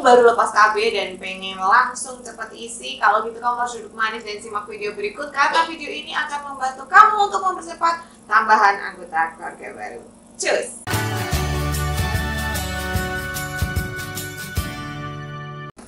baru lepas KB dan pengen langsung cepat isi, kalau gitu kamu harus duduk manis dan simak video berikut karena video ini akan membantu kamu untuk mempercepat tambahan anggota keluarga baru. Cus!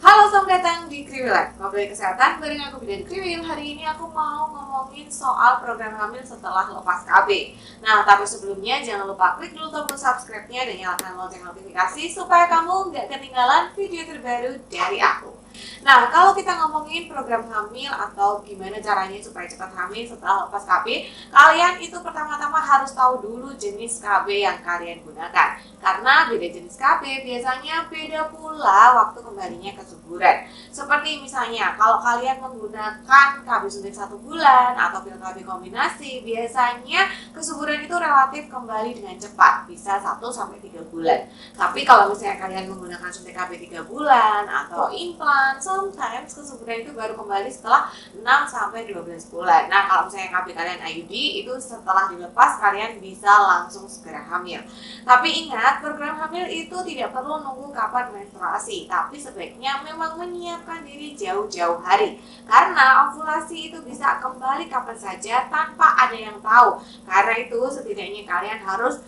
Halo, selamat datang di Kriwil Life, ngobrol kesehatan bareng aku Bidan Kriwil. Hari ini aku mau ngomongin soal program hamil setelah lepas KB. Nah, tapi sebelumnya jangan lupa klik dulu tombol subscribe-nya dan nyalakan lonceng notifikasi supaya kamu nggak ketinggalan video terbaru dari aku. Nah, kalau kita ngomongin program hamil atau gimana caranya supaya cepat hamil setelah lepas KB, kalian itu pertama-tama harus tahu dulu jenis KB yang kalian gunakan. Karena beda jenis KB biasanya beda pula waktu kembalinya ke suburan. Seperti misalnya kalau kalian menggunakan KB suntik 1 bulan atau pil KB kombinasi, biasanya kesuburan itu relatif kembali dengan cepat, bisa 1-3 bulan. Tapi kalau misalnya kalian menggunakan suntik KB 3 bulan atau implan, sometimes kesuburan itu baru kembali setelah 6-12 bulan. Nah, kalau misalnya KB kalian IUD, itu setelah dilepas kalian bisa langsung segera hamil. Tapi ingat, program hamil itu tidak perlu nunggu kapan menstruasi, tapi sebaiknya memang menyiapkan diri jauh-jauh hari. Karena ovulasi itu bisa kembali kapan saja tanpa ada yang tahu. Karena itu setidaknya kalian harus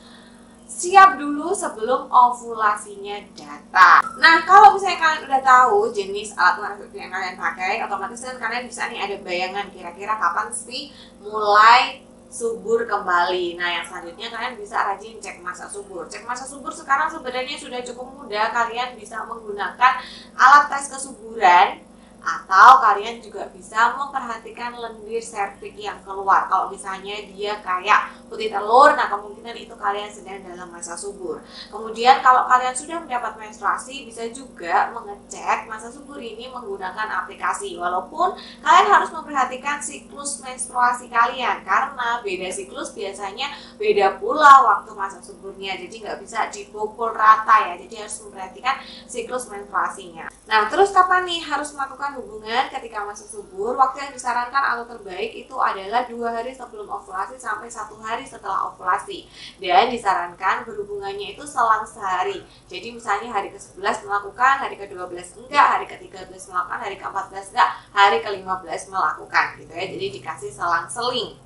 siap dulu sebelum ovulasinya datang. Nah, kalau misalnya kalian udah tahu jenis alat kontrasepsi yang kalian pakai, otomatis kan kalian bisa nih ada bayangan kira-kira kapan sih mulai subur kembali. Nah, yang selanjutnya kalian bisa rajin cek masa subur. Cek masa subur sekarang sebenarnya sudah cukup mudah. Kalian bisa menggunakan alat tes kesuburan, atau kalian juga bisa memperhatikan lendir serviks yang keluar. Kalau misalnya dia kayak putih telur, nah kemungkinan itu kalian sedang dalam masa subur. Kemudian kalau kalian sudah mendapat menstruasi, bisa juga mengecek masa subur ini menggunakan aplikasi. Walaupun kalian harus memperhatikan siklus menstruasi kalian, karena beda siklus biasanya beda pula waktu masa suburnya. Jadi nggak bisa dipukul rata ya. Jadi harus memperhatikan siklus menstruasinya. Nah, terus kapan nih harus melakukan hubungan ketika masa subur? Waktu yang disarankan atau terbaik itu adalah 2 hari sebelum ovulasi sampai 1 hari setelah ovulasi. Dan disarankan berhubungannya itu selang sehari. Jadi misalnya hari ke-11 melakukan, hari ke-12 enggak, hari ke-13 melakukan, hari ke-14 enggak, hari ke-15 melakukan gitu ya. Jadi dikasih selang-seling.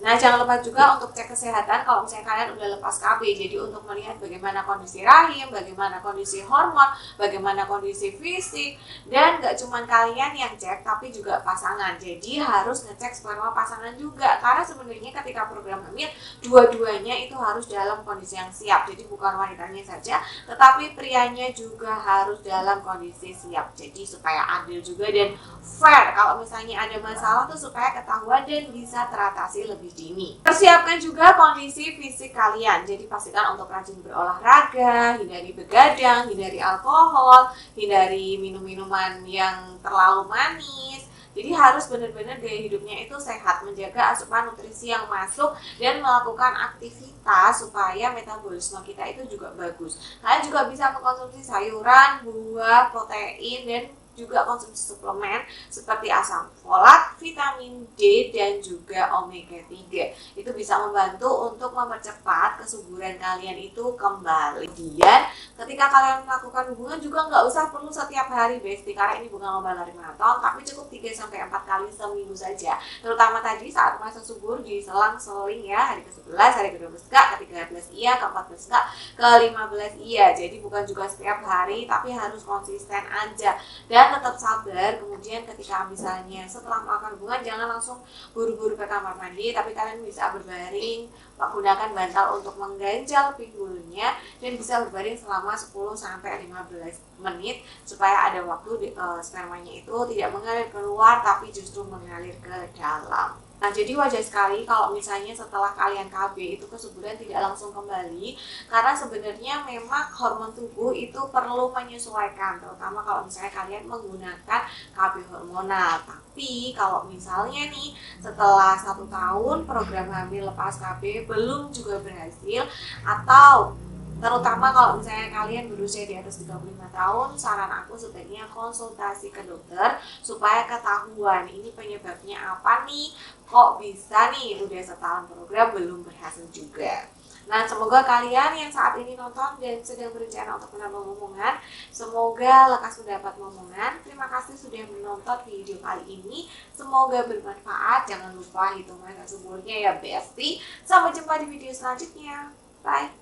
Nah, jangan lupa juga untuk cek kesehatan kalau misalnya kalian udah lepas KB. Jadi untuk melihat bagaimana kondisi rahim, bagaimana kondisi hormon, bagaimana kondisi fisik. Dan gak cuma kalian yang cek, tapi juga pasangan. Jadi harus ngecek sperma pasangan juga. Karena sebenarnya ketika program hamil, dua-duanya itu harus dalam kondisi yang siap. Jadi bukan wanitanya saja, tetapi prianya juga harus dalam kondisi siap. Jadi supaya adil juga dan fair. Kalau misalnya ada masalah tuh supaya ketahuan dan bisa teratasi lebih dini. Persiapkan juga kondisi fisik kalian. Jadi pastikan untuk rajin berolahraga, hindari begadang, hindari alkohol, hindari minum-minuman yang terlalu manis. Jadi harus benar-benar gaya hidupnya itu sehat, menjaga asupan nutrisi yang masuk dan melakukan aktivitas supaya metabolisme kita itu juga bagus. Kalian juga bisa mengkonsumsi sayuran, buah, protein, dan juga konsumsi suplemen seperti asam folat, vitamin D, dan juga omega 3. Itu bisa membantu untuk mempercepat kesuburan kalian itu kembali. Kemudian ketika kalian melakukan hubungan juga nggak usah perlu setiap hari bestie, karena ini bukan lomba lari maraton, tapi cukup 3-4 kali seminggu saja. Terutama tadi saat masa subur di selang-seling ya, hari ke-11, hari ke-12 enggak, ke-13 iya, ke-14 enggak, ke-15 iya. Jadi bukan juga setiap hari, tapi harus konsisten aja. Dan tetap sabar. Kemudian ketika misalnya setelah melakukan hubungan, jangan langsung buru-buru ke kamar mandi, tapi kalian bisa berbaring, menggunakan bantal untuk mengganjal pinggulnya, dan bisa berbaring selama 10-15 menit supaya ada waktu spermanya itu tidak mengalir keluar tapi justru mengalir ke dalam. Nah, jadi wajar sekali kalau misalnya setelah kalian KB itu kesuburan tidak langsung kembali, karena sebenarnya memang hormon tubuh itu perlu menyesuaikan, terutama kalau misalnya kalian menggunakan KB hormonal. Tapi kalau misalnya nih setelah 1 tahun program hamil lepas KB belum juga berhasil, atau terutama kalau misalnya kalian berusia di atas 35 tahun, saran aku sebaiknya konsultasi ke dokter supaya ketahuan ini penyebabnya apa nih, kok bisa nih udah setahun program belum berhasil juga. Nah, semoga kalian yang saat ini nonton dan sedang berencana untuk menambah momongan, semoga lekas mendapat momongan. Terima kasih sudah menonton video kali ini. Semoga bermanfaat. Jangan lupa hitung masa suburnya ya, Besti. Sampai jumpa di video selanjutnya. Bye.